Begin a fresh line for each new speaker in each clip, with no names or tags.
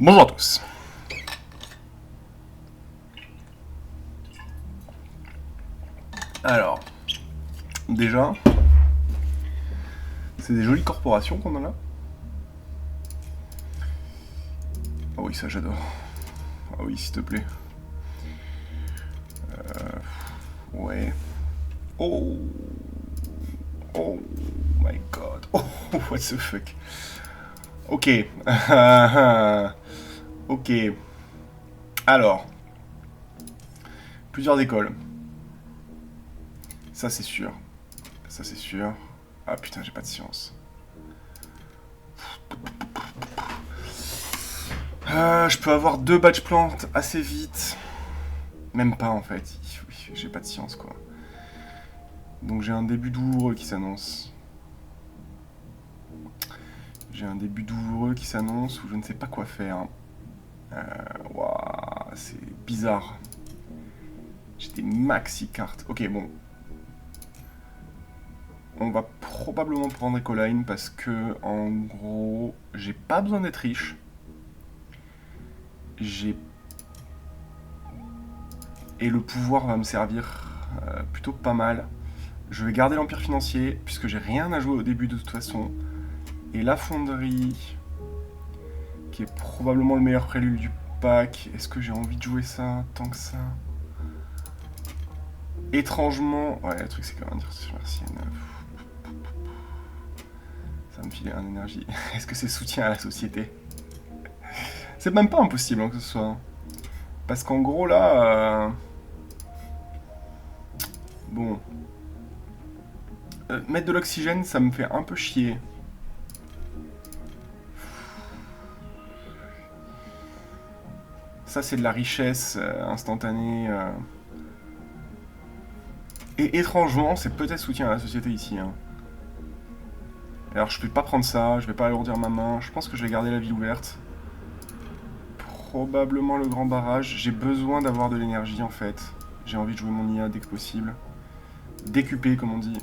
Bonjour à tous. Alors, déjà, c'est des jolies corporations qu'on a là. Ah oui, ça j'adore. Ah oui, s'il te plaît. Ouais. Oh. Oh my god. Oh, what the fuck. Ok. Ok. Alors, plusieurs écoles. Ça c'est sûr. Ça c'est sûr. Ah putain, j'ai pas de science. Je peux avoir 2 batch plantes assez vite. Même pas en fait. J'ai pas de science quoi. Donc j'ai un début douloureux qui s'annonce. J'ai un début douloureux qui s'annonce où je ne sais pas quoi faire. Waouh, c'est bizarre. J'ai des maxi cartes. Ok, bon. On va probablement prendre Ecoline parce que, en gros, j'ai pas besoin d'être riche. J'ai. Et le pouvoir va me servir plutôt pas mal. Je vais garder l'empire financier puisque j'ai rien à jouer au début de toute façon. Et la fonderie, qui est probablement le meilleur prélude du pack. Est-ce que j'ai envie de jouer ça tant que ça? Étrangement, ouais, le truc c'est quand même dire sur Martienne. Ça me file un énergie. Est-ce que c'est soutien à la société? C'est même pas impossible hein, que ce soit. Parce qu'en gros là, bon, mettre de l'oxygène, ça me fait un peu chier. Ça c'est de la richesse instantanée. Et étrangement, c'est peut-être soutien à la société ici. Hein. Alors je peux pas prendre ça, je vais pas alourdir ma main. Je pense que je vais garder la ville ouverte. Probablement le grand barrage. J'ai besoin d'avoir de l'énergie en fait. J'ai envie de jouer mon IA dès que possible. Décuper comme on dit.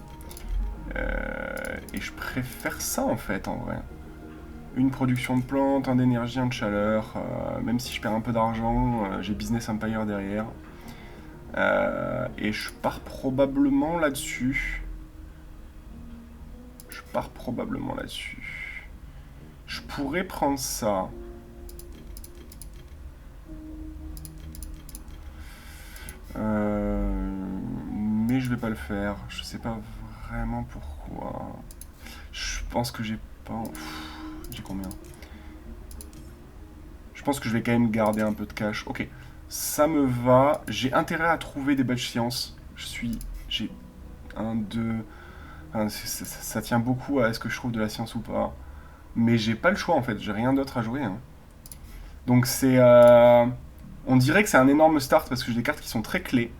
Et je préfère ça en fait en vrai. Une production de plantes, un d'énergie, un de chaleur. Même si je perds un peu d'argent, j'ai Business Empire derrière. Et je pars probablement là-dessus. Je pourrais prendre ça. Mais je vais pas le faire. Je sais pas vraiment pourquoi. Je pense que j'ai pas. J'ai combien? Je pense que je vais quand même garder un peu de cash. Ok, ça me va. J'ai intérêt à trouver des badges science. J'ai un, deux. Enfin, ça tient beaucoup à est-ce que je trouve de la science ou pas. Mais j'ai pas le choix en fait. J'ai rien d'autre à jouer. Hein. Donc c'est. On dirait que c'est un énorme start parce que j'ai des cartes qui sont très clés.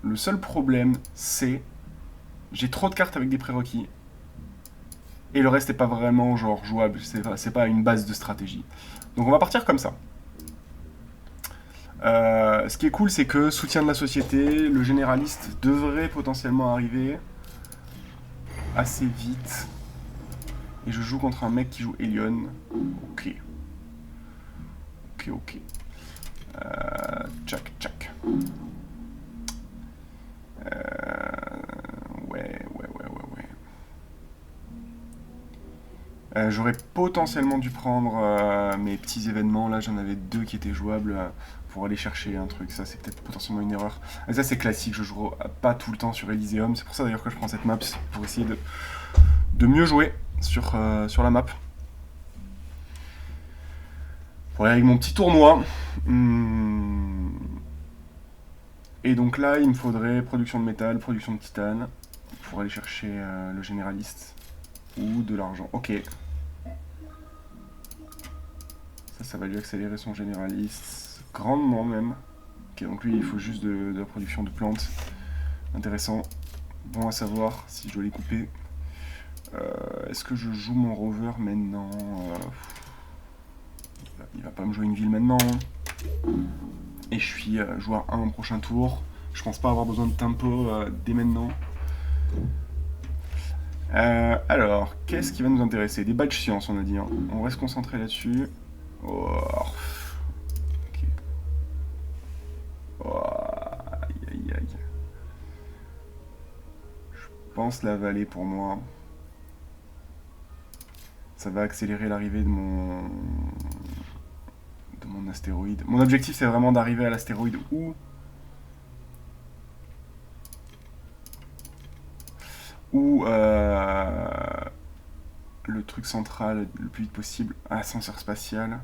Le seul problème, c'est. J'ai trop de cartes avec des prérequis. Et le reste n'est pas vraiment genre jouable. C'est pas une base de stratégie. Donc on va partir comme ça. Ce qui est cool, c'est que soutien de la société, le généraliste devrait potentiellement arriver assez vite. Et je joue contre un mec qui joue Elion. Ok. Ok. Tchac. Ouais. J'aurais potentiellement dû prendre mes petits événements. Là, j'en avais 2 qui étaient jouables pour aller chercher un truc. Ça, c'est peut-être potentiellement une erreur. Mais ça, c'est classique. Je joue pas tout le temps sur Elysium. C'est pour ça d'ailleurs que je prends cette map. Pour essayer de mieux jouer sur la map. Pour aller avec mon petit tournoi. Et donc là, il me faudrait production de métal, production de titane. Pour aller chercher le généraliste. Ou de l'argent. Ok. Ça va lui accélérer son généraliste grandement même. Ok, donc lui, il faut juste de la production de plantes. Intéressant. Bon à savoir si je dois les couper. Est-ce que je joue mon rover maintenant? Il va pas me jouer une ville maintenant. Et je suis joueur 1 au prochain tour. Je pense pas avoir besoin de tempo dès maintenant. Alors, qu'est-ce qui va nous intéresser? Des badges science, on a dit. Hein. On reste concentré là-dessus. Oh, pense la vallée pour moi. Ça va accélérer l'arrivée de mon astéroïde. Mon objectif, c'est vraiment d'arriver à l'astéroïde ou le truc central le plus vite possible. Ascenseur spatial.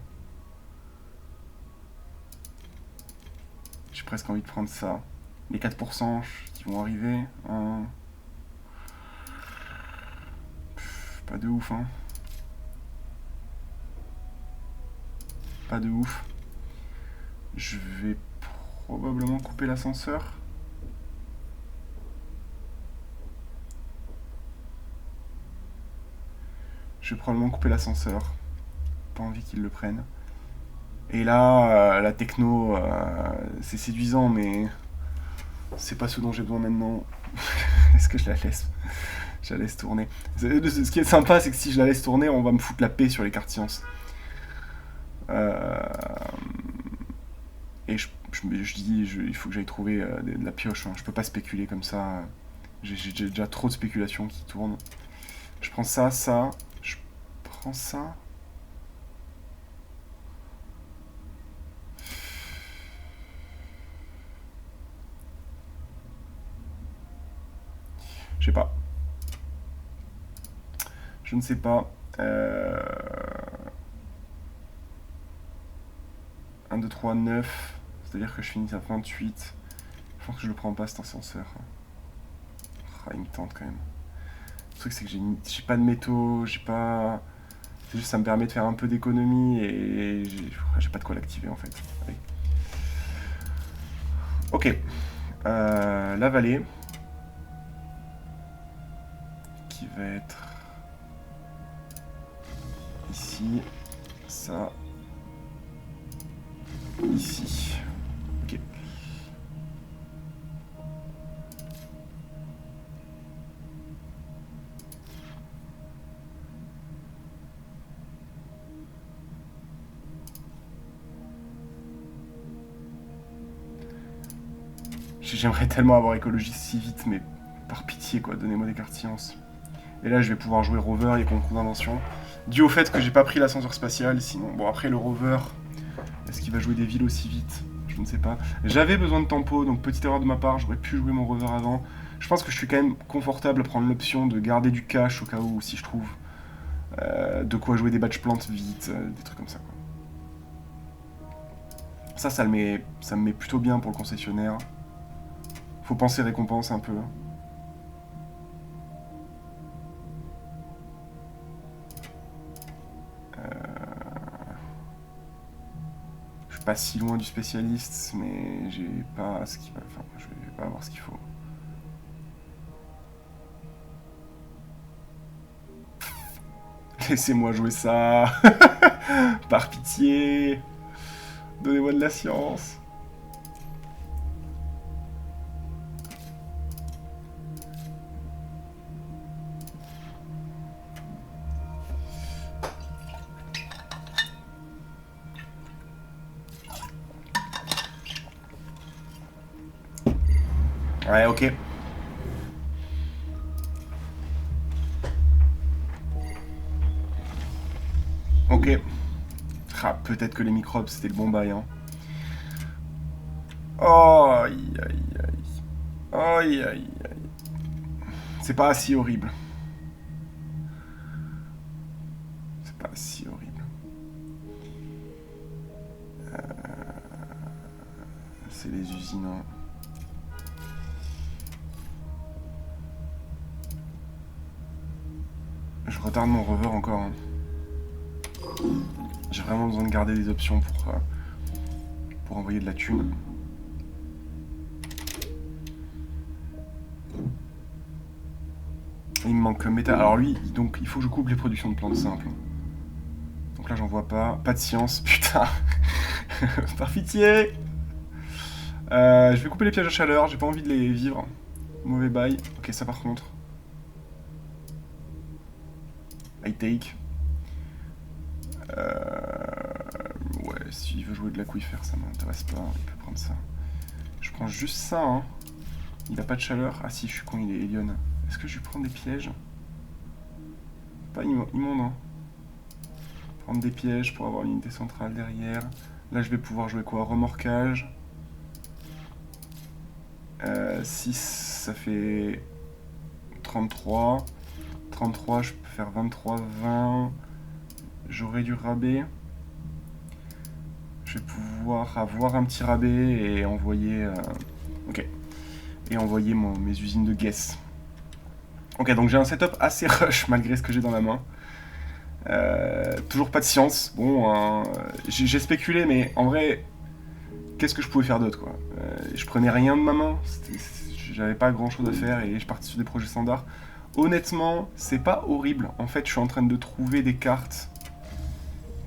J'ai presque envie de prendre ça. Les 4% qui vont arriver. Pas de ouf, hein. Pas de ouf. Je vais probablement couper l'ascenseur. Je vais probablement couper l'ascenseur. Pas envie qu'ils le prennent. Et là, la techno, c'est séduisant, mais c'est pas ce dont j'ai besoin maintenant. Est-ce que je la laisse? Je la laisse tourner. Ce qui est sympa, c'est que si je la laisse tourner, on va me foutre la paix sur les cartes sciences. Et je dis, il faut que j'aille trouver de la pioche. Hein. Je peux pas spéculer comme ça. J'ai déjà trop de spéculations qui tournent. Je prends ça, ça. Je prends ça. Je sais pas. Je ne sais pas. 1, 2, 3, 9. C'est-à-dire que je finis à 28. Je pense que je le prends pas cet ascenseur. Ah, il me tente quand même. Le truc c'est que j'ai pas de métaux, j'ai pas... C'est juste ça me permet de faire un peu d'économie et j'ai pas de quoi l'activer en fait. Allez. Ok. La vallée. Qui va être... Ici. Ça. Ici. Ok. J'aimerais tellement avoir écologiste si vite, mais par pitié quoi, donnez-moi des cartes sciences. Et là je vais pouvoir jouer rover et concours d'invention. Dû au fait que j'ai pas pris l'ascenseur spatial, sinon... Bon après le rover, est-ce qu'il va jouer des villes aussi vite? Je ne sais pas. J'avais besoin de tempo, donc petite erreur de ma part, j'aurais pu jouer mon rover avant. Je pense que je suis quand même confortable à prendre l'option de garder du cash au cas où, si je trouve de quoi jouer des batch plantes vite, des trucs comme ça quoi. Ça me met plutôt bien pour le concessionnaire. Faut penser récompense un peu. Je suis pas si loin du spécialiste, mais j'ai pas ce qu'il va. Enfin, je vais pas avoir ce qu'il faut. Laissez-moi jouer ça. Par pitié. Donnez-moi de la science. Ouais, ok. Ok. Ah, peut-être que les microbes, c'était le bon bail, hein. Oh, aïe, aïe, aïe. Aïe, aïe, aïe. C'est pas si horrible. C'est pas si horrible. C'est les usines, hein. Je retarde mon rover encore, hein. J'ai vraiment besoin de garder des options pour envoyer de la thune. Il me manque méta. Alors lui, donc il faut que je coupe les productions de plantes simples. Donc là j'en vois pas. Pas de science, putain. Par pitié. Je vais couper les pièges à chaleur, j'ai pas envie de les vivre. Mauvais bail. Ok, ça par contre. I take. Ouais, s'il veut jouer de l'aquifère, ça m'intéresse pas. Il peut prendre ça. Je prends juste ça, hein. Il a pas de chaleur. Ah si, je suis con, il est Elion. Est-ce que je vais prendre des pièges? Pas immonde, hein. Prendre des pièges pour avoir l'unité centrale derrière. Là, je vais pouvoir jouer quoi? Remorquage. 6, ça fait 33. 33, je peux faire 23, 20. J'aurai du rabais. Je vais pouvoir avoir un petit rabais et envoyer... ok. Et envoyer mes usines de guess. Ok, donc j'ai un setup assez rush malgré ce que j'ai dans la main. Toujours pas de science. Bon, hein, j'ai spéculé, mais en vrai, qu'est-ce que je pouvais faire d'autre, quoi? Je prenais rien de ma main. J'avais pas grand-chose à faire et je partais sur des projets standards. Honnêtement, c'est pas horrible. En fait, je suis en train de trouver des cartes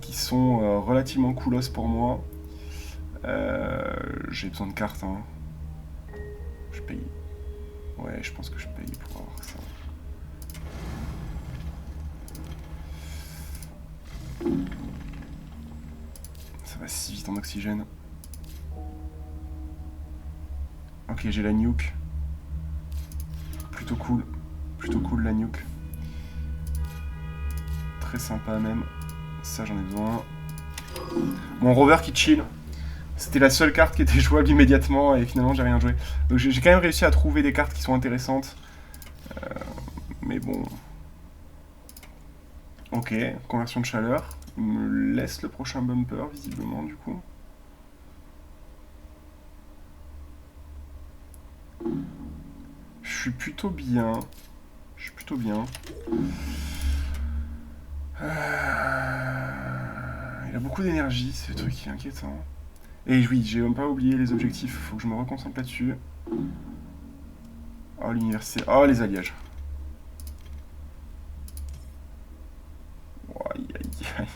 qui sont relativement coolos pour moi. J'ai besoin de cartes, hein. Je paye. Ouais, je pense que je paye pour avoir ça. Ça va si vite en oxygène. Ok, j'ai la nuke. Plutôt cool. Plutôt cool la nuke. Très sympa même. Ça, j'en ai besoin. Mon rover qui chill. C'était la seule carte qui était jouable immédiatement et finalement j'ai rien joué. Donc j'ai quand même réussi à trouver des cartes qui sont intéressantes. Mais bon. Ok, conversion de chaleur. Il me laisse le prochain bumper visiblement du coup. Je suis plutôt bien. Je suis plutôt bien. Il a beaucoup d'énergie, c'est le truc qui est inquiétant. Et oui, j'ai même pas oublié les objectifs, faut que je me reconcentre là-dessus. Oh, l'université. Oh, les alliages. Oh, aïe, aïe, aïe.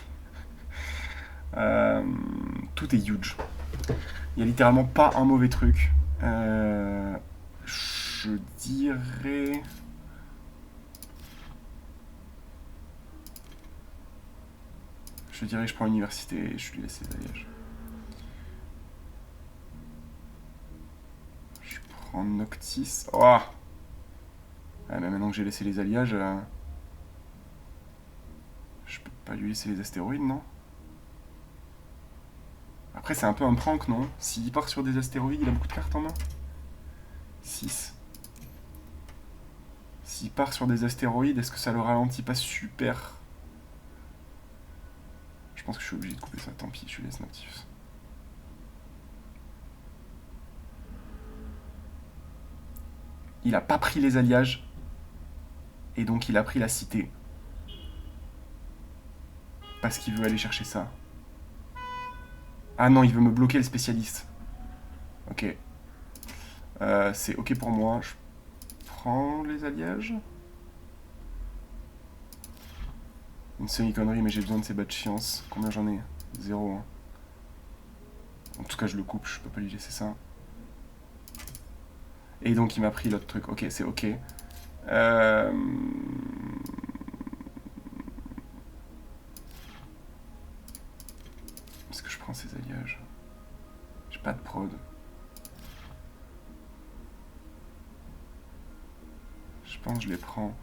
Tout est huge. Il y a littéralement pas un mauvais truc. Je dirais... Je prends l'université et je lui laisse les alliages. Je prends Noctis. Oh ah, mais maintenant que j'ai laissé les alliages... je peux pas lui laisser les astéroïdes, non? Après, c'est un peu un prank, non? S'il part sur des astéroïdes, il a beaucoup de cartes en main. 6. S'il part sur des astéroïdes, est-ce que ça le ralentit pas super? Je pense que je suis obligé de couper ça. Tant pis, je lui laisse Noctis. Il a pas pris les alliages. Et donc il a pris la cité. Parce qu'il veut aller chercher ça. Ah non, il veut me bloquer le spécialiste. Ok. C'est ok pour moi. Je prends les alliages. Une semi-connerie, mais j'ai besoin de ces bas de science. Combien j'en ai? 0. Hein. En tout cas, je le coupe, je peux pas lui laisser ça. Et donc, il m'a pris l'autre truc. Ok, c'est ok. Est-ce que je prends ces alliages? J'ai pas de prod. Je pense que je les prends.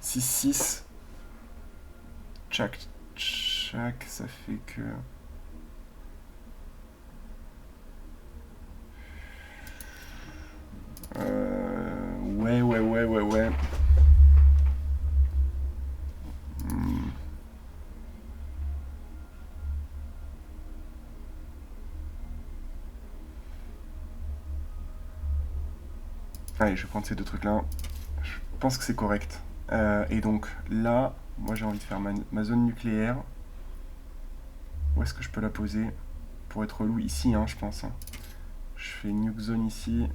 6-6. Tchac, tchac, ça fait que... Ouais. Allez, je vais prendre ces deux trucs-là. Je pense que c'est correct. Et donc, là, moi j'ai envie de faire ma zone nucléaire. Où est-ce que je peux la poser? Pour être relou, ici, hein, je pense. Hein. Je fais une nuke zone ici.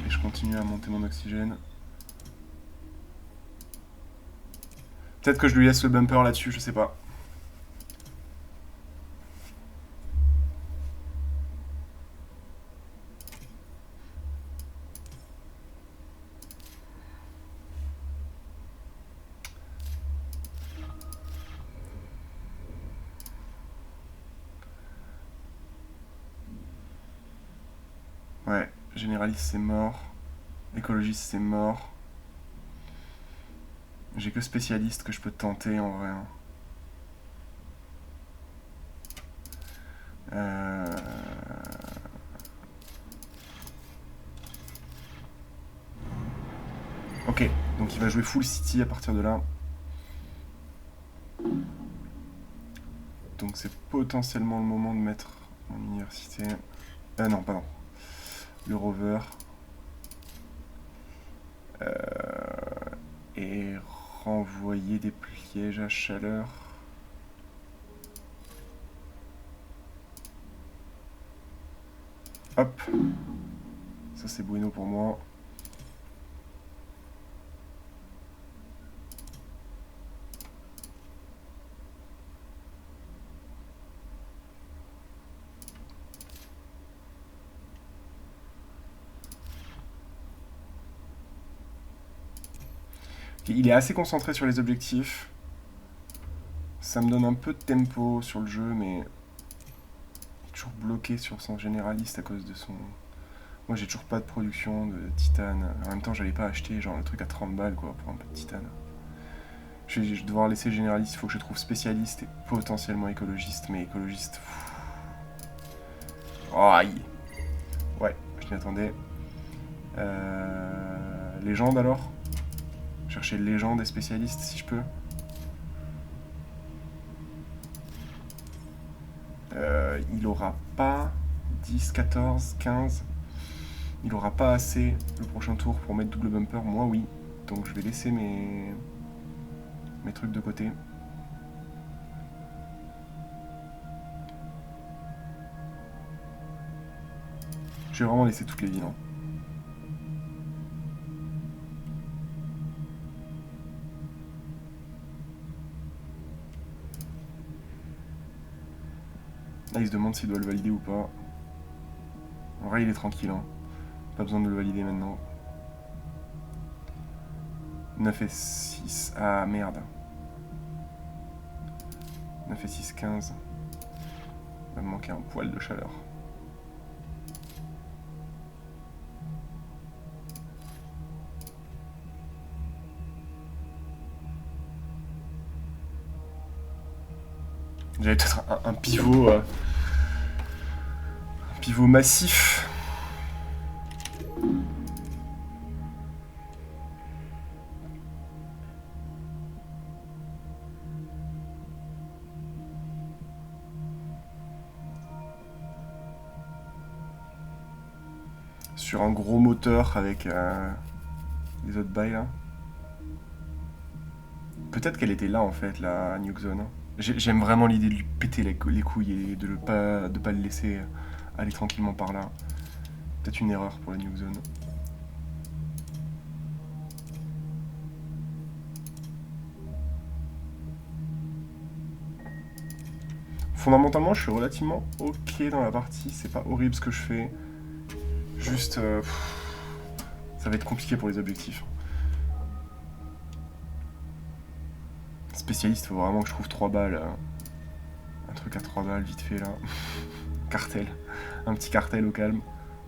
Et je continue à monter mon oxygène. Peut-être que je lui laisse le bumper là-dessus, je sais pas. Généraliste, c'est mort. Écologiste, c'est mort. J'ai que spécialiste que je peux tenter en vrai. Euh... Ok, donc il va jouer full city à partir de là. Donc c'est potentiellement le moment de mettre mon université. Non, pardon. Le rover. Et renvoyer des pièges à chaleur. Hop. Ça c'est bueno pour moi. Il est assez concentré sur les objectifs. Ça me donne un peu de tempo sur le jeu, mais il est toujours bloqué sur son généraliste à cause de son... Moi j'ai toujours pas de production de titane. En même temps j'allais pas acheter genre le truc à 30 balles quoi pour un peu de titane. Je vais devoir laisser généraliste, il faut que je trouve spécialiste et potentiellement écologiste, mais écologiste... Oh, aïe. Ouais, je m'y attendais. Légende alors. Chercher légende et spécialiste si je peux. Il aura pas 10, 14, 15. Il aura pas assez le prochain tour pour mettre double bumper. Moi oui. Donc je vais laisser mes trucs de côté. Je vais vraiment laisser toutes les villes. Hein. Là, il se demande s'il doit le valider ou pas. En vrai, il est tranquille. Hein. Pas besoin de le valider maintenant. 9 et 6. Ah, merde. 9 et 6, 15. Il va me manquer un poil de chaleur. J'avais peut-être un pivot... un pivot massif. Sur un gros moteur avec les autres bails là. Peut-être qu'elle était là en fait, la Nuke Zone. J'aime vraiment l'idée de lui péter les couilles et de pas le laisser aller tranquillement par là. Peut-être une erreur pour la Nuke Zone. Fondamentalement, je suis relativement ok dans la partie. C'est pas horrible ce que je fais. Juste... ça va être compliqué pour les objectifs. Spécialiste, faut vraiment que je trouve 3 balles. Un truc à 3 balles, vite fait là. Cartel. Un petit cartel au calme.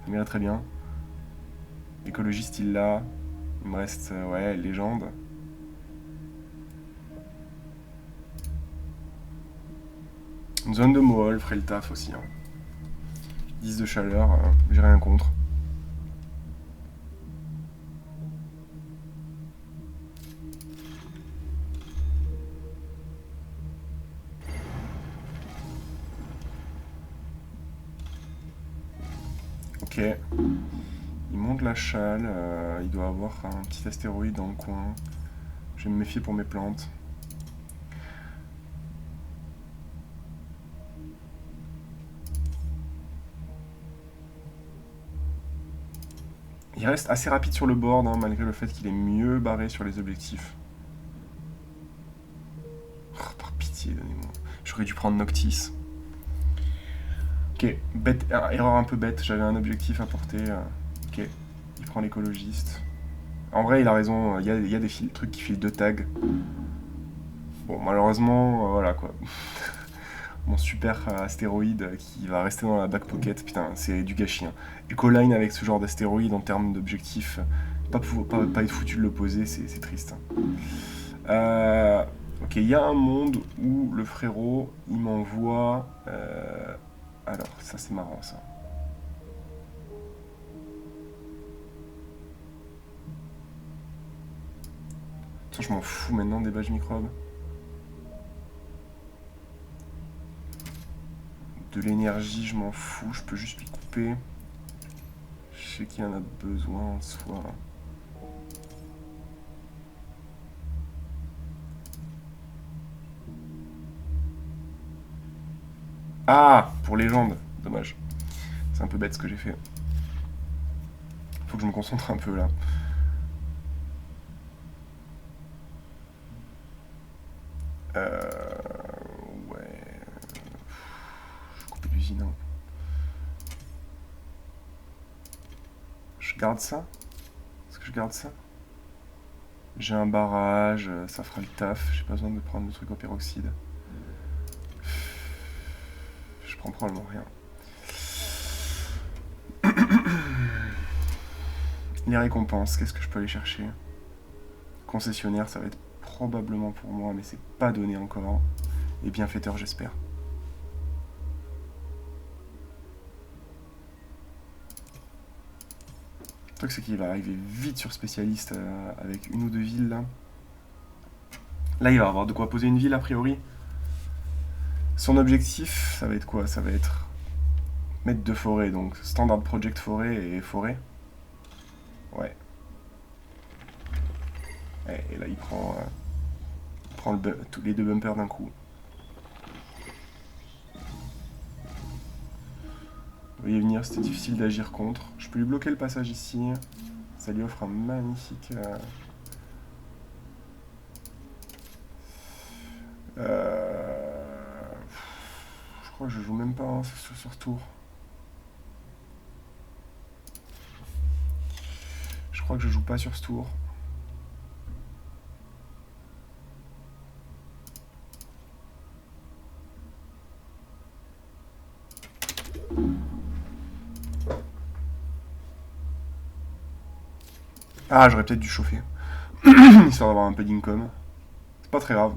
Ça m'irait très bien. Écologiste, il l'a. Il me reste, ouais, légende. Une zone de Mohol ferait le taf aussi. Hein. 10 de chaleur, j'ai rien contre. Ok. Il monte la chale, il doit avoir un petit astéroïde dans le coin. Je vais me méfier pour mes plantes. Il reste assez rapide sur le board, hein, malgré le fait qu'il est mieux barré sur les objectifs. Oh, par pitié, donnez-moi. J'aurais dû prendre Noctis. Ok, bête, erreur un peu bête, j'avais un objectif à porter. Ok, il prend l'écologiste. En vrai, il a raison, il y a des trucs qui filent 2 tags. Bon, malheureusement, voilà quoi. mon super astéroïde qui va rester dans la back pocket. Putain, c'est du gâchis. Hein. Ecoline avec ce genre d'astéroïde en termes d'objectifs, pas être foutu de le poser, c'est triste. Ok, il y a un monde où le frérot, il m'envoie... alors, ça c'est marrant ça. Attends, je m'en fous maintenant des badges microbes. De l'énergie, je m'en fous, je peux juste lui couper. Je sais qu'il en a besoin en soi. Ah, pour légende, dommage. C'est un peu bête ce que j'ai fait. Faut que je me concentre un peu là. Ouais. Je coupe l'usine. Hein. Je garde ça? Est-ce que je garde ça? J'ai un barrage, ça fera le taf. J'ai pas besoin de prendre le truc au peroxyde. Je prends probablement rien. Les récompenses, qu'est-ce que je peux aller chercher? Concessionnaire, ça va être probablement pour moi, mais c'est pas donné encore. Et bienfaiteur, j'espère. Le truc, c'est qu'il va arriver vite sur spécialiste avec une ou deux villes là. Là, il va avoir de quoi poser une ville a priori. Son objectif, ça va être quoi? Ça va être mettre de forêt, donc standard project forêt et forêt. Ouais. Et là, il prend tous les deux bumpers d'un coup. Vous voyez venir, c'était difficile d'agir contre. Je peux lui bloquer le passage ici. Ça lui offre un magnifique... Je crois que je joue même pas hein, sur ce tour. Je crois que je joue pas sur ce tour. Ah, j'aurais peut-être dû chauffer. Histoire d'avoir un peu d'income. C'est pas très grave.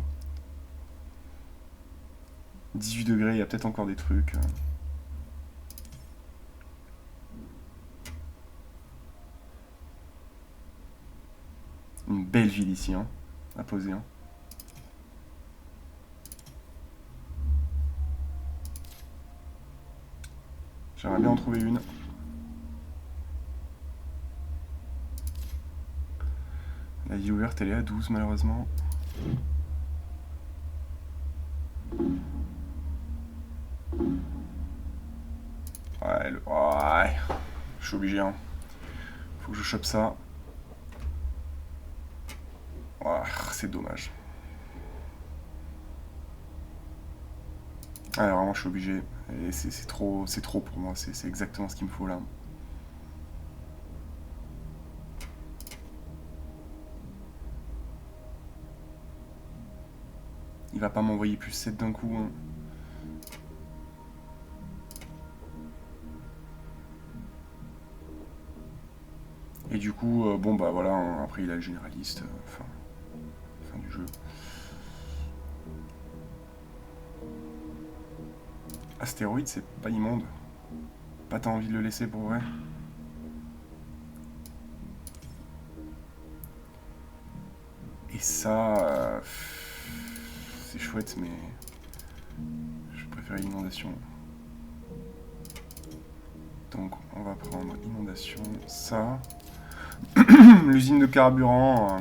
18 degrés, il y a peut-être encore des trucs. Une belle ville ici, hein, à poser. Hein. J'aimerais bien en trouver une. La ville ouverte, elle est à 12 malheureusement. Ouais, je suis obligé. Hein. Faut que je chope ça. Ouais, c'est dommage. Ah, vraiment, je suis obligé. Et c'est trop pour moi. C'est exactement ce qu'il me faut là. Il va pas m'envoyer plus 7 d'un coup. Hein. Et du coup, bon bah voilà, hein, après il a le généraliste. Fin du jeu. Astéroïde, c'est pas immonde. Pas t'as envie de le laisser pour vrai? Et ça, c'est chouette, mais je préfère l'inondation. Donc on va prendre inondation, ça. L'usine de carburant,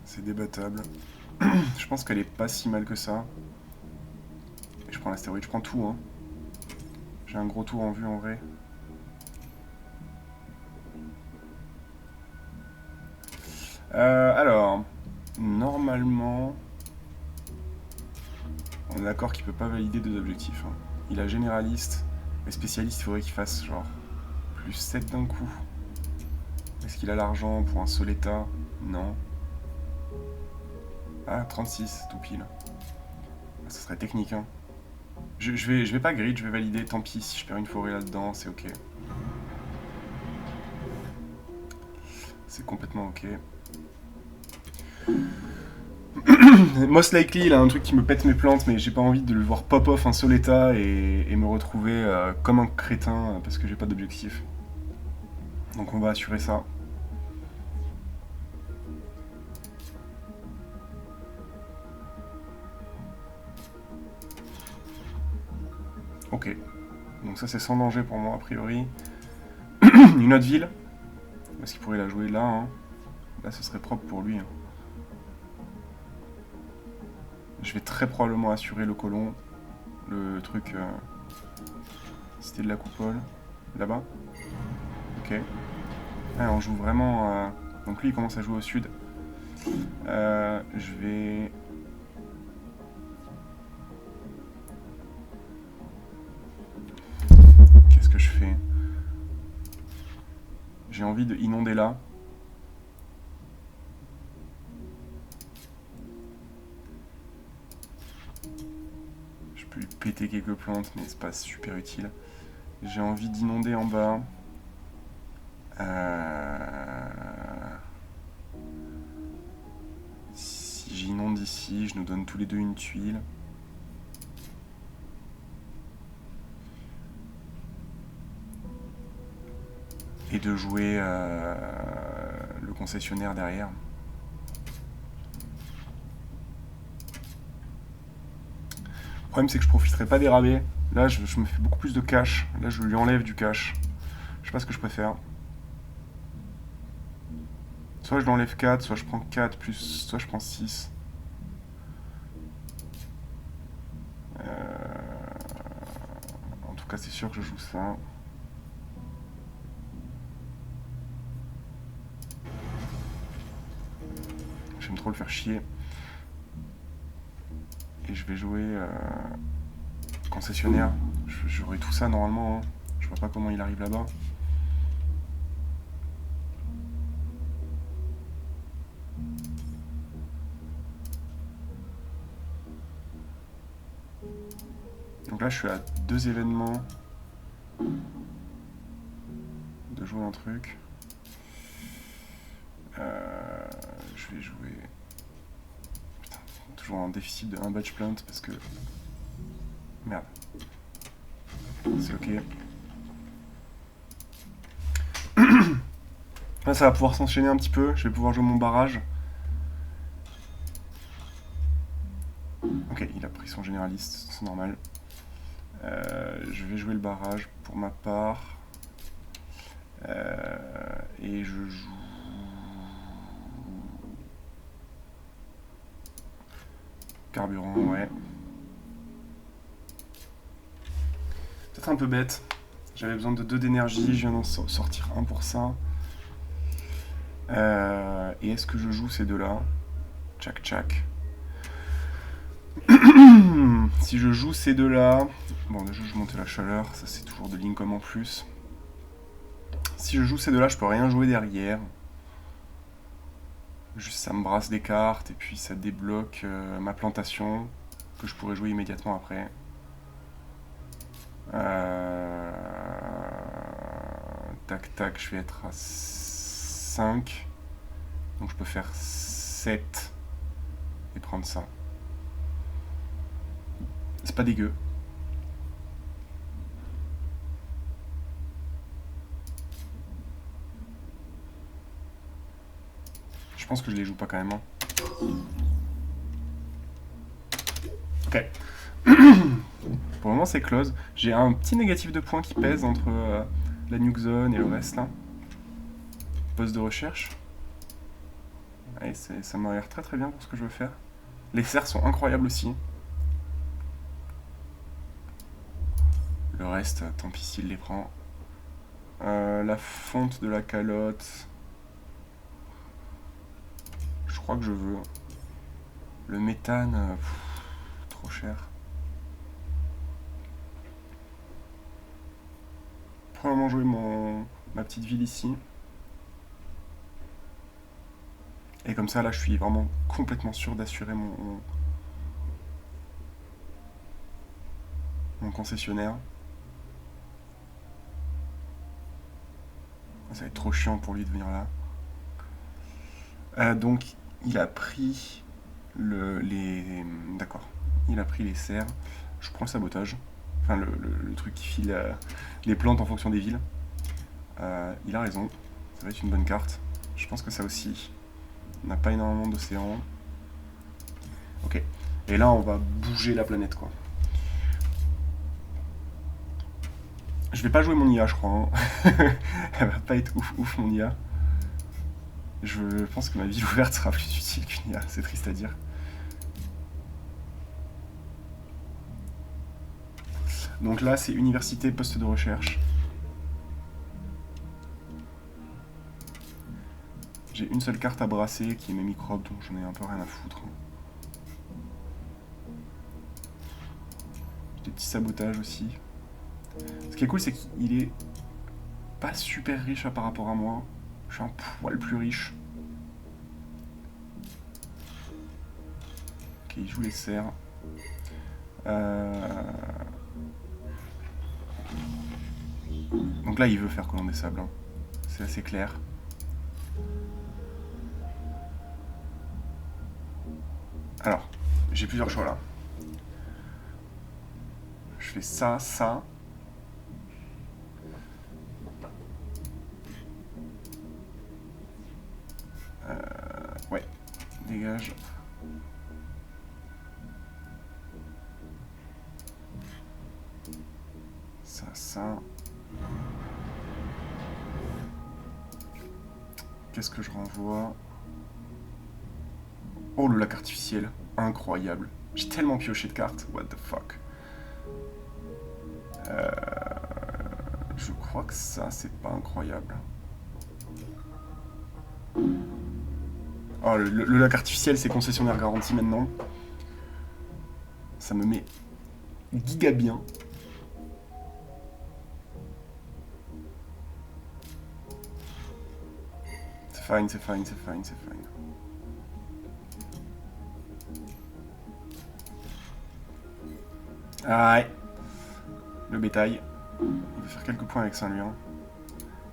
c'est débattable. Je pense qu'elle est pas si mal que ça. Et je prends l'astéroïde, je prends tout. Hein. J'ai un gros tour en vue en vrai. Alors, normalement, on est d'accord qu'il peut pas valider deux objectifs. Hein. Il a généraliste, mais spécialiste, il faudrait qu'il fasse genre plus 7 d'un coup. Est-ce qu'il a l'argent pour un Soleta? Non. Ah, 36, tout pile. Ça serait technique, hein. Je vais pas grid, je vais valider. Tant pis si je perds une forêt là-dedans, c'est ok. C'est complètement ok. Most likely, il a un truc qui me pète mes plantes, mais j'ai pas envie de le voir pop-off un seul état et me retrouver comme un crétin parce que j'ai pas d'objectif. Donc on va assurer ça. Ok. Donc ça c'est sans danger pour moi a priori. Une autre ville. Est-ce qu'il pourrait la jouer là, hein. Là ce serait propre pour lui, hein. Je vais très probablement assurer le colon. Le truc... Cité de la coupole. Là-bas. Ok. Ah, on joue vraiment... Donc lui il commence à jouer au sud. Je vais... Qu'est-ce que je fais? J'ai envie de inonder là. Je peux lui péter quelques plantes, mais c'est pas super utile. J'ai envie d'inonder en bas. Si j'inonde ici, je nous donne tous les deux une tuile. Et de jouer le concessionnaire derrière. Le problème c'est que je profiterai pas des rabais. Là je me fais beaucoup plus de cash. Là je lui enlève du cash. Je sais pas ce que je préfère. Soit je l'enlève 4, soit je prends 4 plus, soit je prends 6. En tout cas c'est sûr que je joue ça. J'aime trop le faire chier. Et je vais jouer concessionnaire. J'aurai tout ça normalement, hein. Je vois pas comment il arrive là-bas. Donc là je suis à 2 événements de jouer un truc. Je vais jouer... Putain, toujours un déficit de 1 batch plant parce que... Merde. C'est ok. Là ça va pouvoir s'enchaîner un petit peu, je vais pouvoir jouer mon barrage. Ok, il a pris son généraliste, c'est normal. Je vais jouer le barrage pour ma part. Et je joue... Carburant, ouais. Peut-être un peu bête. J'avais besoin de 2 d'énergie, je viens d'en sortir 1 pour ça. Et est-ce que je joue ces deux-là? Tchac tchac. Si je joue ces deux-là... Bon, déjà je monte la chaleur, ça c'est toujours de l'income en plus. Si je joue ces deux-là, je peux rien jouer derrière. Juste ça me brasse des cartes et puis ça débloque ma plantation que je pourrais jouer immédiatement après. Tac tac, je vais être à 5. Donc je peux faire 7 et prendre ça. C'est pas dégueu. Je pense que je les joue pas quand même, hein. Ok. Pour le moment c'est close. J'ai un petit négatif de points qui pèse entre la nuke zone et le reste là. Poste de recherche. Ouais, ça m'a l'air très très bien pour ce que je veux faire. Les serres sont incroyables aussi. Le reste, tant pis s'il les prend. La fonte de la calotte. Je crois que je veux. Le méthane, trop cher. Probablement jouer ma petite ville ici. Et comme ça, là, je suis vraiment complètement sûr d'assurer mon... mon concessionnaire. Ça va être trop chiant pour lui de venir là. Donc, il a pris les... D'accord. Il a pris les serres. Je prends le sabotage. Enfin, le truc qui file les plantes en fonction des villes. Il a raison. Ça va être une bonne carte. Je pense que ça aussi. On n'a pas énormément d'océans. Ok. Et là, on va bouger la planète, quoi. Je vais pas jouer mon IA, je crois. Hein. Elle va pas être ouf, mon IA. Je pense que ma ville ouverte sera plus utile qu'une IA. C'est triste à dire. Donc là, c'est université, poste de recherche. J'ai une seule carte à brasser qui est mes microbes, donc j'en ai un peu rien à foutre. Des petits sabotages aussi. Ce qui est cool, c'est qu'il est pas super riche par rapport à moi. Je suis un poil plus riche. Ok, il joue les serres. Donc là, il veut faire colon des sables. Hein. C'est assez clair. Alors, j'ai plusieurs choix là. Je fais ça, ça. Ouais, dégage. Ça, ça. Qu'est-ce que je renvoie? Oh, le lac artificiel. Incroyable. J'ai tellement pioché de cartes. What the fuck. Je crois que ça, c'est pas incroyable. Oh, le lac artificiel, c'est concessionnaire garanti maintenant. Ça me met giga bien. C'est fine, c'est fine, c'est fine, c'est fine. Ah ouais. Le bétail. Il va faire quelques points avec ça, lui. Hein.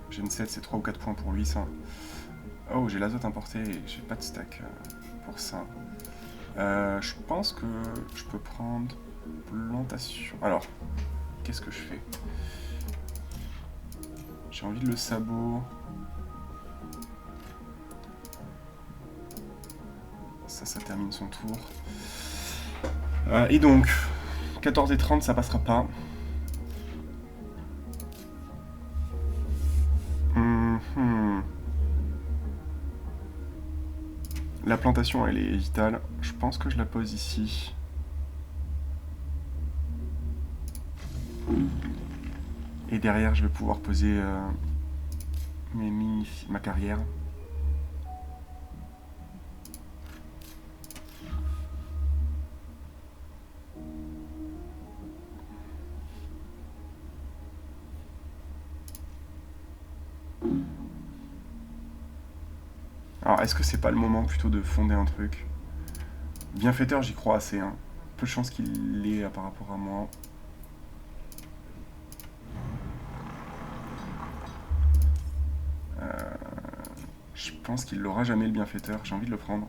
Gen 7, c'est 3 ou 4 points pour lui, ça. Oh, j'ai l'azote importé et j'ai pas de stack pour ça. Je pense que je peux prendre plantation. Alors, qu'est-ce que je fais? J'ai envie de le sabot. Ça termine son tour. Et donc, 14 et 30, ça passera pas. La plantation, elle est vitale. Je pense que je la pose ici. Et derrière, je vais pouvoir poser ma carrière. Alors, est-ce que c'est pas le moment plutôt de fonder un truc? Bienfaiteur, j'y crois assez. Hein. Peu de chance qu'il l'ait par rapport à moi. Je pense qu'il l'aura jamais, le bienfaiteur. J'ai envie de le prendre.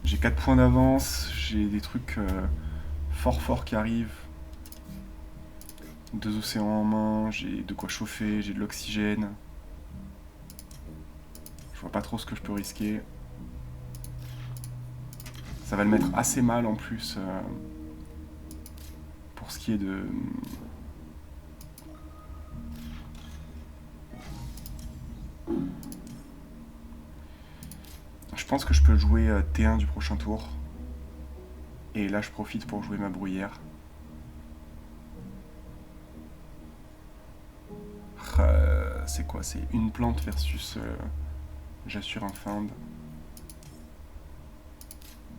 J'ai 4 points d'avance. J'ai des trucs forts qui arrivent. 2 océans en main. J'ai de quoi chauffer. J'ai de l'oxygène. Je vois pas trop ce que je peux risquer. Ça va le mettre assez mal en plus pour ce qui est de... Je pense que je peux jouer T1 du prochain tour. Et là je profite pour jouer ma bruyère. C'est quoi? C'est une plante versus... j'assure un find.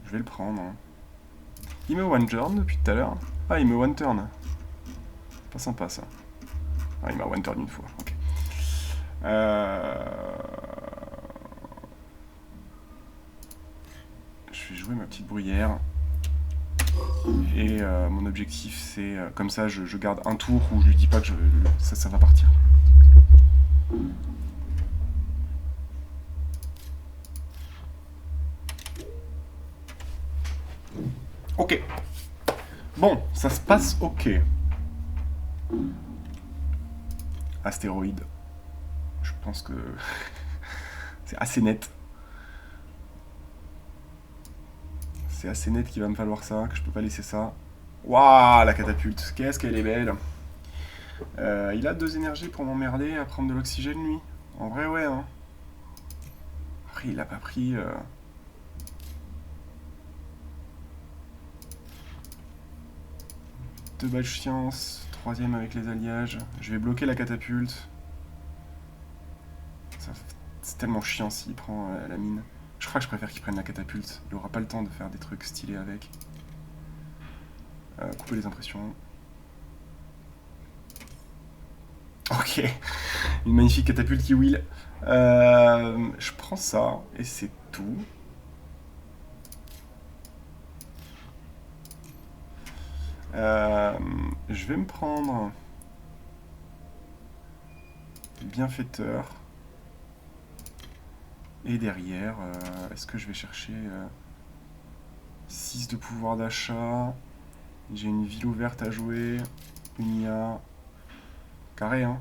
Je vais le prendre. Hein. Il me one turn depuis tout à l'heure. Ah, il me one turn. Pas sympa ça. Ah, il m'a one turn une fois. Ok. Je vais jouer ma petite bruyère. Et mon objectif, c'est comme ça, je garde un tour où je lui dis pas que ça va partir. Ok. Bon, ça se passe ok. Astéroïde. Je pense que c'est assez net. C'est assez net qu'il va me falloir ça, que je peux pas laisser ça. Waouh, la catapulte, qu'est-ce qu'elle est belle. Il a 2 énergies pour m'emmerder à prendre de l'oxygène, lui. En vrai, ouais, hein. Après, il a pas pris... 2 badges science, 3ème avec les alliages. Je vais bloquer la catapulte. C'est tellement chiant s'il prend la mine. Je crois que je préfère qu'il prenne la catapulte. Il aura pas le temps de faire des trucs stylés avec. Couper les impressions. Ok. Une magnifique catapulte qui wheel. Je prends ça et c'est tout. Je vais me prendre bienfaiteur. Et derrière, est-ce que je vais chercher 6 de pouvoir d'achat. J'ai une ville ouverte à jouer. Une IA. Carré, hein.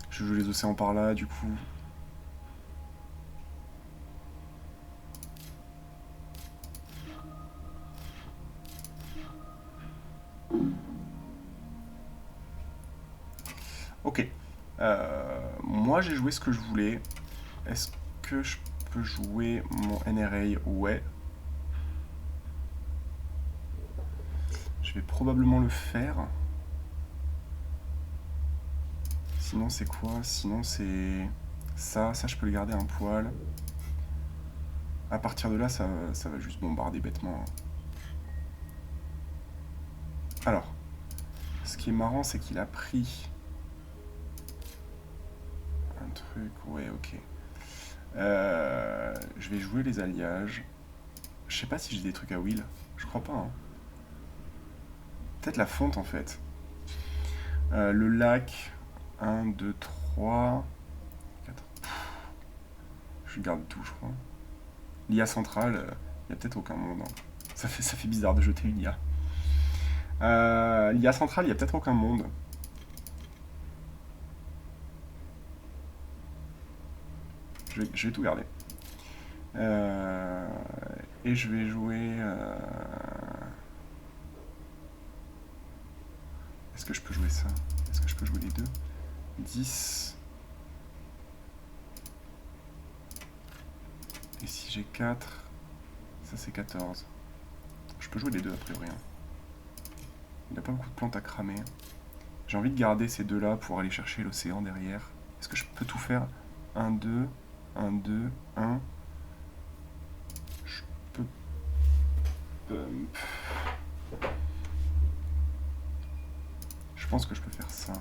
Je joue les océans par là, du coup. Ok. Moi, j'ai joué ce que je voulais. Est-ce que je peux jouer mon NRA? Ouais. Je vais probablement le faire. Sinon, c'est quoi? Sinon, c'est ça. Ça, je peux le garder un poil. À partir de là, ça va juste bombarder bêtement. Alors, ce qui est marrant, c'est qu'il a pris un truc. Ouais, ok. Je vais jouer les alliages. Je sais pas si j'ai des trucs à wheel. Je crois pas. Hein. Peut-être la fonte en fait. Le lac. 1, 2, 3, 4. Je garde tout, je crois. L'IA centrale, il n'y a peut-être aucun monde. Hein. Ça fait bizarre de jeter une IA. L'IA centrale, il n'y a peut-être aucun monde. Je vais tout garder. Et je vais jouer... Est-ce que je peux jouer ça? Est-ce que je peux jouer les deux? 10. Et si j'ai 4, ça c'est 14. Je peux jouer les deux a priori. Hein. Il n'a pas beaucoup de plantes à cramer. J'ai envie de garder ces deux-là pour aller chercher l'océan derrière. Est-ce que je peux tout faire? 1, 2, 1, 2, 1. Je peux... Je pense que je peux faire ça.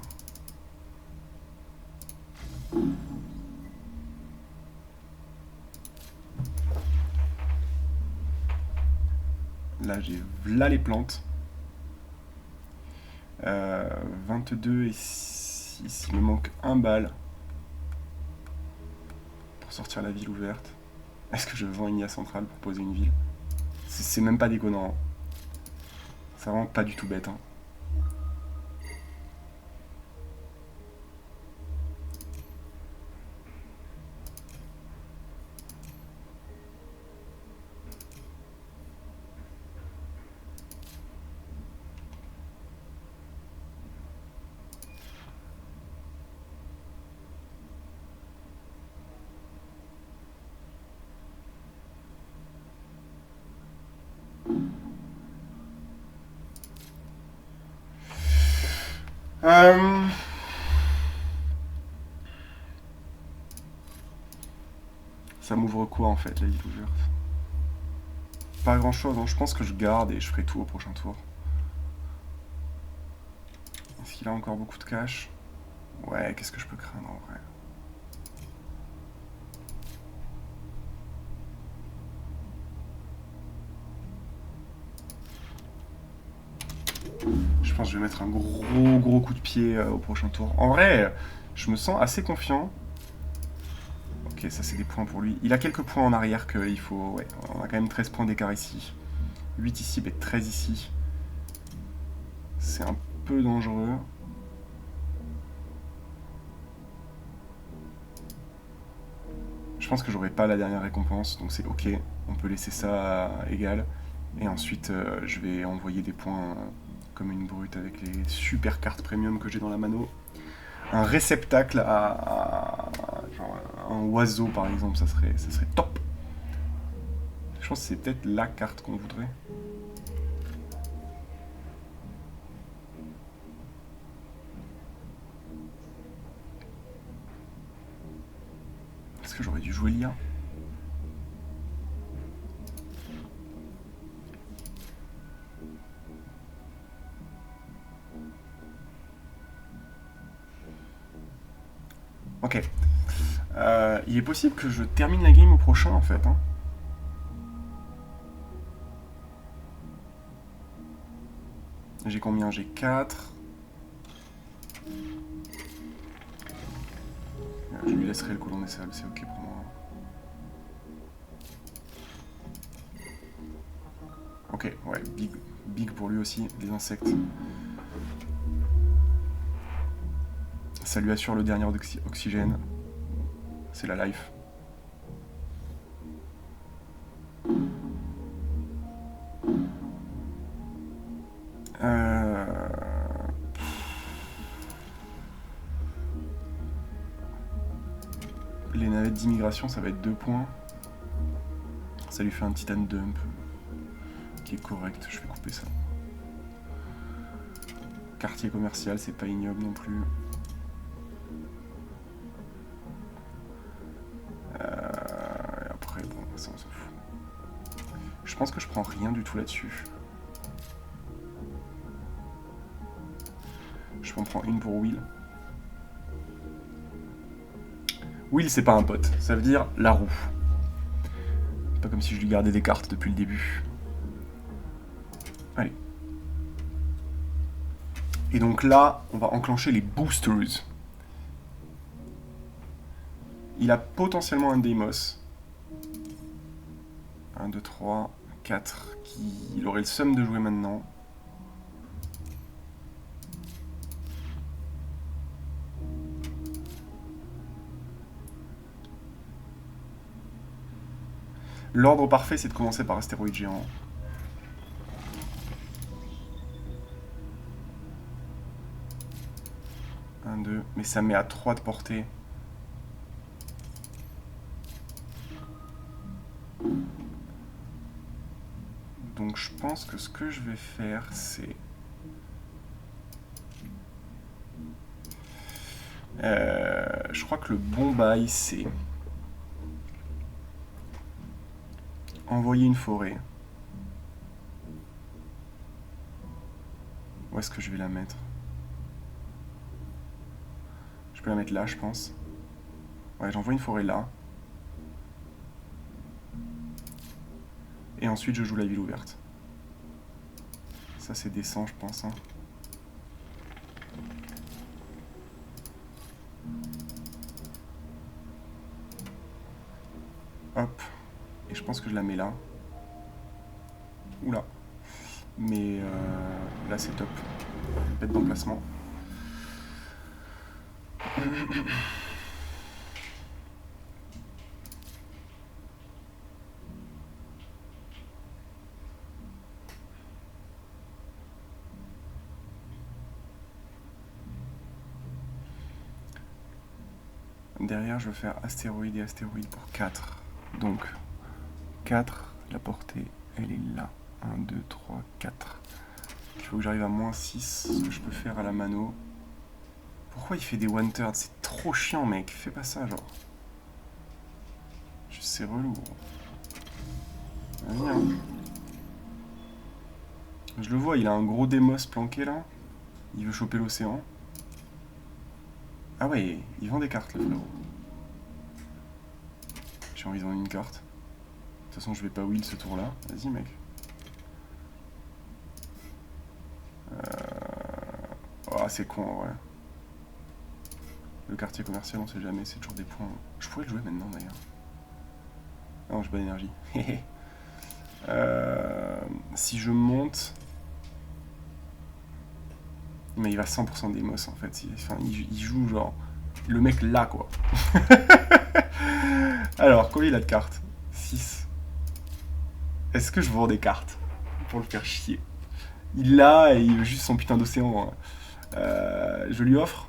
Là, j'ai là les plantes. 22 et 6. Il me manque un bal pour sortir la ville ouverte. Est-ce que je vends une IA centrale pour poser une ville? C'est même pas déconnant. Hein. C'est vraiment pas du tout bête. Hein. Ça m'ouvre quoi en fait la ville ouverte? Pas grand chose, hein. Je pense que je garde et je ferai tout au prochain tour. Est-ce qu'il a encore beaucoup de cash? Ouais, qu'est-ce que je peux craindre en vrai? Je pense que je vais mettre un gros coup de pied au prochain tour. En vrai, je me sens assez confiant. Ok, ça c'est des points pour lui. Il a quelques points en arrière qu'il faut... Ouais, on a quand même 13 points d'écart ici. 8 ici, mais 13 ici. C'est un peu dangereux. Je pense que j'aurai pas la dernière récompense, donc c'est ok. On peut laisser ça égal. Et ensuite, je vais envoyer des points comme une brute avec les super cartes premium que j'ai dans la mano. Un réceptacle genre un oiseau par exemple, ça serait top. Je pense que c'est peut-être la carte qu'on voudrait. Est-ce que j'aurais dû jouer l'IA? Ok. Il est possible que je termine la game au prochain en fait. Hein. J'ai combien? J'ai 4. Je lui laisserai le colon des sables, c'est ok pour moi. Ok, ouais, big pour lui aussi, des insectes. Ça lui assure le dernier oxygène. C'est la life. Les navettes d'immigration, ça va être 2 points. Ça lui fait un titan dump qui est correct, je vais couper ça. Quartier commercial, c'est pas ignoble non plus. Et après, bon, ça on s'en fout. Je pense que je prends rien du tout là-dessus. Je peux en prendre une pour Will. Will, c'est pas un pote, ça veut dire la roue. Pas comme si je lui gardais des cartes depuis le début. Allez. Et donc là, on va enclencher les boosters. Il a potentiellement un Deimos. 1, 2, 3, 4. Il aurait le seum de jouer maintenant. L'ordre parfait, c'est de commencer par astéroïde géant. Un, 2. Mais ça met à 3 de portée. Donc je pense que ce que je vais faire, c'est... je crois que le bon bail, c'est... envoyer une forêt. Où est-ce que je vais la mettre? Je peux la mettre là, je pense. Ouais, j'envoie une forêt là. Et ensuite, je joue la ville ouverte. Ça, c'est décent, je pense. Hein. Hop. Et je pense que je la mets là. Oula. Mais là, c'est top. Bête d'emplacement. Derrière, je vais faire astéroïde et astéroïde pour 4. Donc, 4, la portée, elle est là. 1, 2, 3, 4. Il faut que j'arrive à moins 6, ce que je peux faire à la mano. Pourquoi il fait des one-turn? C'est trop chiant, mec. Fais pas ça, genre. C'est relou. Vas-y, hein. Je le vois, il a un gros démos planqué, là. Il veut choper l'océan. Ah ouais, il vend des cartes, le frérot. J'ai envie de vendre une carte. De toute façon, je vais pas will ce tour-là. Vas-y, mec. Oh, c'est con en vrai. Le quartier commercial, on sait jamais, c'est toujours des points. Je pourrais le jouer maintenant d'ailleurs. Non, j'ai pas d'énergie. Si je monte... Mais il va 100% d'Emos en fait. Il joue genre... Le mec là quoi. Alors, combien il a de cartes? 6. Est-ce que je vends des cartes pour le faire chier? Il l'a et il veut juste son putain d'océan. Hein. Je lui offre.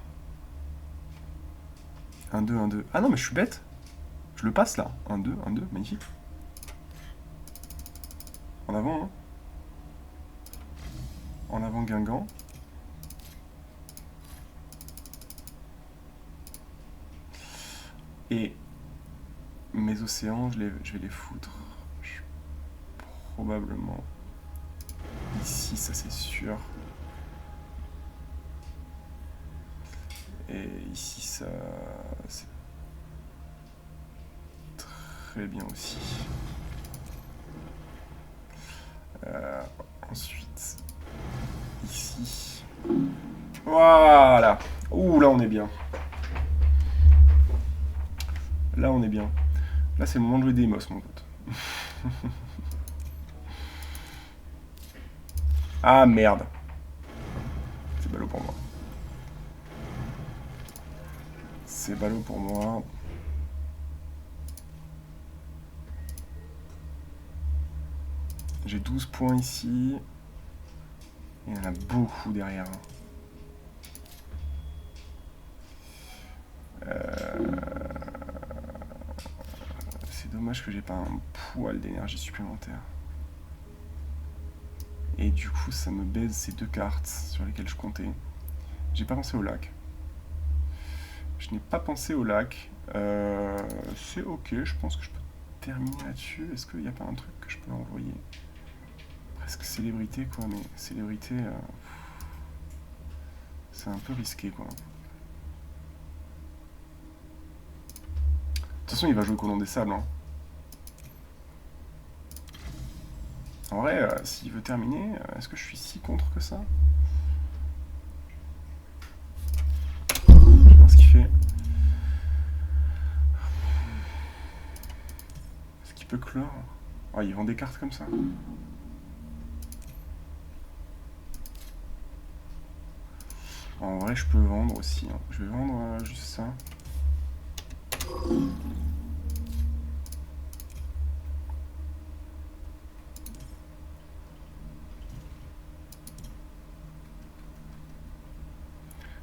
1, 2, 1, 2. Ah non, mais je suis bête. Je le passe là. 1, 2, 1, 2. Magnifique. En avant, hein. En avant, Guingamp. Et mes océans, je vais les foutre. Probablement. Ici, ça c'est sûr. Et ici, ça... c'est très bien aussi. Ensuite, ici. Voilà. Ouh, là on est bien. Là on est bien. Là c'est le moment de jouer des Emos, mon pote. Ah merde. C'est ballot pour moi. C'est ballot pour moi. J'ai 12 points ici. Il y en a beaucoup derrière. C'est dommage que j'ai pas un poil d'énergie supplémentaire. Et du coup, ça me baise ces deux cartes sur lesquelles je comptais. J'ai pas pensé au lac. Je n'ai pas pensé au lac. C'est ok, je pense que je peux terminer là-dessus. Est-ce qu'il n'y a pas un truc que je peux envoyer? Presque célébrité, quoi, mais célébrité... c'est un peu risqué, quoi. De toute façon, il va jouer Colon des Sables, hein. En vrai, s'il veut terminer, est-ce que je suis si contre que ça? Je sais pas ce qu'il fait. Est-ce qu'il peut clore? Oh, il vend des cartes comme ça. En vrai, je peux vendre aussi. Hein. Je vais vendre juste ça.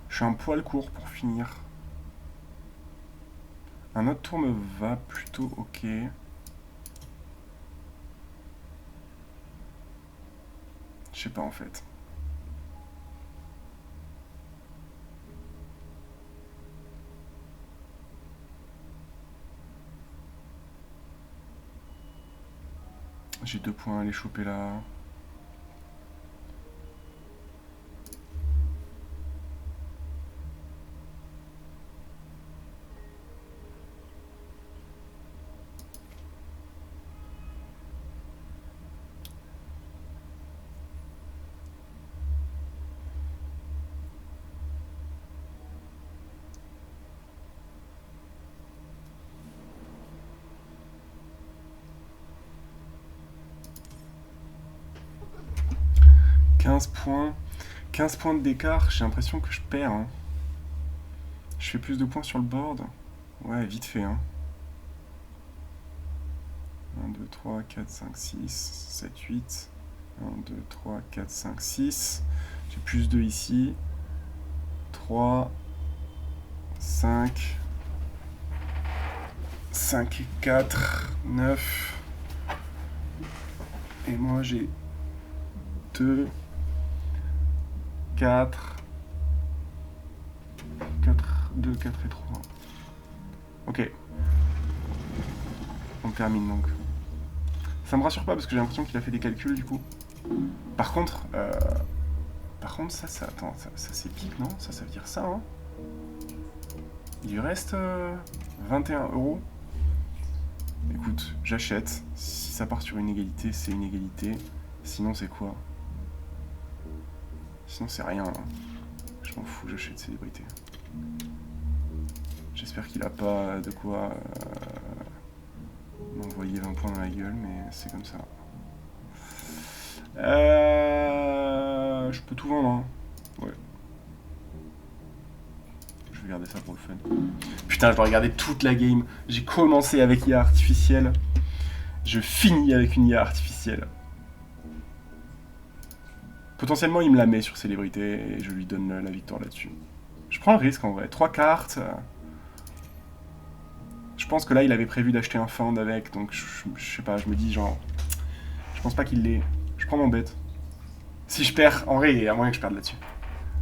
Je suis un poil court pour finir. Un autre tour me va plutôt ok. Je sais pas en fait. J'ai 2 points à aller choper là. Points. 15 points d'écart, j'ai l'impression que je perds. Hein. Je fais plus de points sur le board. Ouais, vite fait. Hein. 1, 2, 3, 4, 5, 6, 7, 8. 1, 2, 3, 4, 5, 6. J'ai plus 2 ici. 3, 5. 5 et 4, 9. Et moi j'ai 2. 4, 2, 4 et 3. Ok. On termine donc. Ça me rassure pas parce que j'ai l'impression qu'il a fait des calculs du coup. Par contre, attends, ça c'est pique, non? Ça veut dire ça, hein? Il lui reste 21 €. Écoute, j'achète. Si ça part sur une égalité, c'est une égalité. Sinon, c'est quoi? Sinon, c'est rien. Hein. Je m'en fous, j'achète célébrité. J'espère qu'il a pas de quoi m'envoyer 20 points dans la gueule, mais c'est comme ça. Je peux tout vendre, hein. Ouais. Je vais garder ça pour le fun. Putain, je dois regarder toute la game. J'ai commencé avec IA artificielle. Je finis avec une IA artificielle. Potentiellement, il me la met sur célébrité et je lui donne la victoire là-dessus. Je prends le risque en vrai. 3 cartes. Je pense que là, il avait prévu d'acheter un Found avec, donc je sais pas, je me dis genre... Je pense pas qu'il l'ait. Je prends mon bet. Si je perds, en vrai, il y a moyen que je perde là-dessus.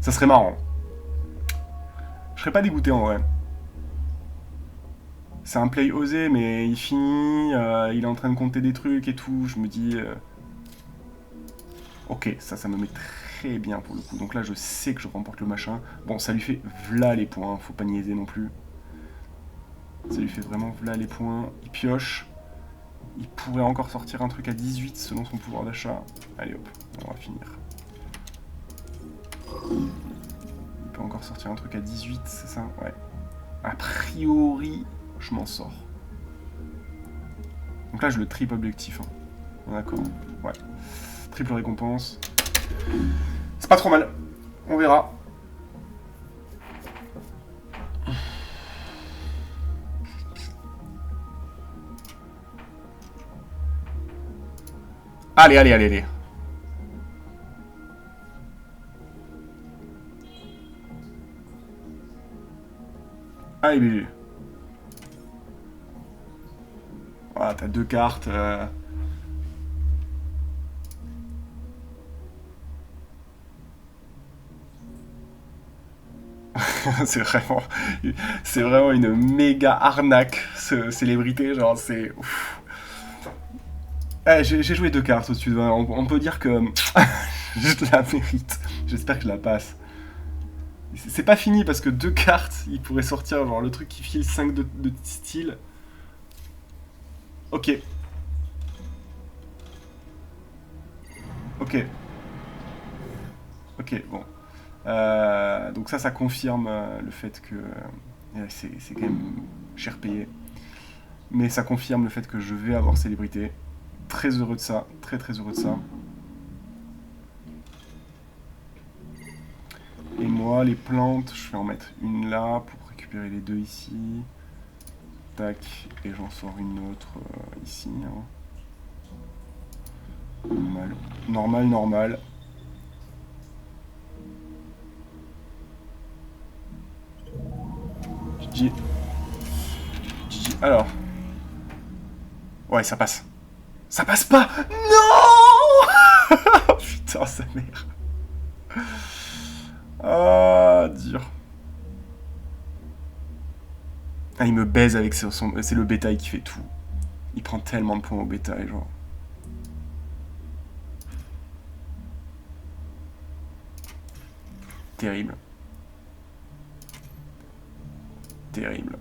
Ça serait marrant. Je serais pas dégoûté en vrai. C'est un play osé, mais il finit, il est en train de compter des trucs et tout. Je me dis... Ok, ça me met très bien pour le coup. Donc là, je sais que je remporte le machin. Bon, ça lui fait v'là les points, faut pas niaiser non plus. Ça lui fait vraiment v'là les points. Il pioche. Il pourrait encore sortir un truc à 18 selon son pouvoir d'achat. Allez hop, on va finir. Il peut encore sortir un truc à 18, c'est ça? Ouais. A priori, je m'en sors. Donc là, je le triple objectif. Hein. D'accord. Ouais. Triple récompense. C'est pas trop mal. On verra. Allez, allez, allez, allez. Allez, BG. Voilà, t'as 2 cartes. c'est vraiment une méga arnaque, ce célébrité. Genre, c'est... Eh, j'ai joué 2 cartes au-dessus de... On peut dire que je la mérite. J'espère que je la passe. C'est pas fini parce que 2 cartes, il pourrait sortir genre le truc qui file 5 de style. Ok. Ok. Ok, bon. Donc ça confirme le fait que... c'est quand même cher payé. Mais ça confirme le fait que je vais avoir célébrité. Très heureux de ça. Très très heureux de ça. Et moi, les plantes, je vais en mettre une là pour récupérer les 2 ici. Tac. Et j'en sors une autre ici. Hein. Normal. Normal, normal. GG. GG. Alors. Ouais, ça passe. Ça passe pas. Non. Putain, sa mère. Ah, dur. Ah, il me baise avec son... C'est le bétail qui fait tout. Il prend tellement de points au bétail, genre. Terrible. Terrible.